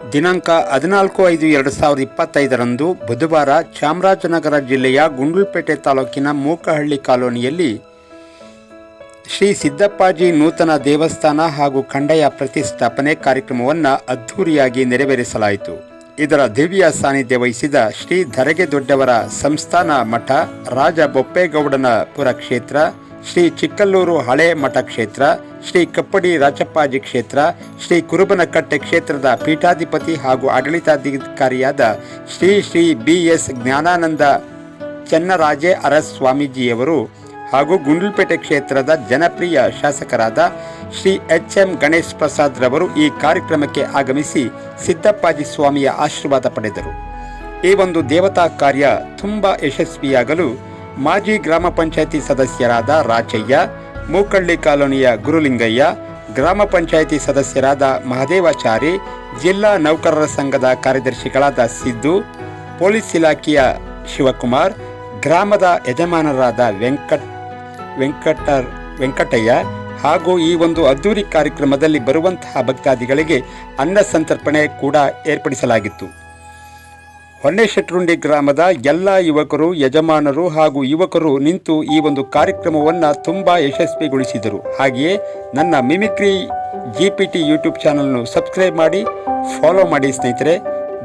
ದಿನಾಂಕ 14/5/2025 ಬುಧವಾರ ಚಾಮರಾಜನಗರ ಜಿಲ್ಲೆಯ ಗುಂಡ್ಲುಪೇಟೆ ತಾಲೂಕಿನ ಮೂಕಹಳ್ಳಿ ಕಾಲೋನಿಯಲ್ಲಿ ಶ್ರೀ ಸಿದ್ದಪ್ಪಾಜಿ ನೂತನ ದೇವಸ್ಥಾನ ಹಾಗೂ ಖಂಡಯ ಪ್ರತಿಷ್ಠಾಪನೆ ಕಾರ್ಯಕ್ರಮವನ್ನು ಅದ್ಧೂರಿಯಾಗಿ ನೆರವೇರಿಸಲಾಯಿತು. ಇದರ ದಿವ್ಯ ಸಾನ್ನಿಧ್ಯ ವಹಿಸಿದ ಶ್ರೀ ಧರೆಗೆ ದೊಡ್ಡವರ ಸಂಸ್ಥಾನ ಮಠ, ರಾಜ ಬೊಪ್ಪೇಗೌಡನ ಪುರ ಕ್ಷೇತ್ರ, ಶ್ರೀ ಚಿಕ್ಕಲ್ಲೂರು ಹಳೆ ಮಠ ಕ್ಷೇತ್ರ, ಶ್ರೀ ಕಪ್ಪಡಿ ರಾಚಪ್ಪಾಜಿ ಕ್ಷೇತ್ರ, ಶ್ರೀ ಕುರುಬನಕಟ್ಟೆ ಕ್ಷೇತ್ರದ ಪೀಠಾಧಿಪತಿ ಹಾಗೂ ಆಡಳಿತಾಧಿಕಾರಿಯಾದ ಶ್ರೀ BS ಜ್ಞಾನಾನಂದ ಚೆನ್ನರಾಜೆ ಅರಸ್ ಸ್ವಾಮೀಜಿಯವರು ಹಾಗೂ ಗುಂಡ್ಲುಪೇಟೆ ಕ್ಷೇತ್ರದ ಜನಪ್ರಿಯ ಶಾಸಕರಾದ ಶ್ರೀ HM ಗಣೇಶ್ ಪ್ರಸಾದ್ ರವರು ಈ ಕಾರ್ಯಕ್ರಮಕ್ಕೆ ಆಗಮಿಸಿ ಸಿದ್ದಪ್ಪಾಜಿ ಸ್ವಾಮಿಯ ಆಶೀರ್ವಾದ ಪಡೆದರು. ಈ ಒಂದು ದೇವತಾ ಕಾರ್ಯ ತುಂಬ ಯಶಸ್ವಿಯಾಗಲು ಮಾಜಿ ಗ್ರಾಮ ಪಂಚಾಯಿತಿ ಸದಸ್ಯರಾದ ರಾಚಯ್ಯ, ಮೂಕಹಳ್ಳಿ ಕಾಲೋನಿಯ ಗುರುಲಿಂಗಯ್ಯ, ಗ್ರಾಮ ಪಂಚಾಯಿತಿ ಸದಸ್ಯರಾದ ಮಹದೇವಾಚಾರಿ, ಜಿಲ್ಲಾ ನೌಕರರ ಸಂಘದ ಕಾರ್ಯದರ್ಶಿಗಳಾದ ಸಿದ್ದು, ಪೊಲೀಸ್ ಇಲಾಖೆಯ ಶಿವಕುಮಾರ್, ಗ್ರಾಮದ ಯಜಮಾನರಾದ ವೆಂಕಟಯ್ಯ ಹಾಗೂ ಈ ಒಂದು ಅದ್ದೂರಿ ಕಾರ್ಯಕ್ರಮದಲ್ಲಿ ಬರುವಂತಹ ಭಕ್ತಾದಿಗಳಿಗೆ ಅನ್ನ ಸಂತರ್ಪಣೆ ಕೂಡ ಏರ್ಪಡಿಸಲಾಗಿತ್ತು. ಹೊನ್ನೆಶೆಟ್ರುಂಡಿ ಗ್ರಾಮದ ಎಲ್ಲ ಯುವಕರು, ಯಜಮಾನರು ಹಾಗೂ ಯುವಕರು ನಿಂತು ಈ ಒಂದು ಕಾರ್ಯಕ್ರಮವನ್ನು ತುಂಬ ಯಶಸ್ವಿಗೊಳಿಸಿದರು. ಹಾಗೆಯೇ ನನ್ನ ಮಿಮಿಕ್ರಿ GPT ಯೂಟ್ಯೂಬ್ ಚಾನಲ್ನು ಸಬ್ಸ್ಕ್ರೈಬ್ ಮಾಡಿ, ಫಾಲೋ ಮಾಡಿ ಸ್ನೇಹಿತರೆ.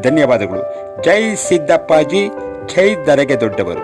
ಧನ್ಯವಾದಗಳು. ಜೈ ಸಿದ್ದಪ್ಪಾಜಿ, ಜೈ ಧರೆಗೆ ದೊಡ್ಡವರು.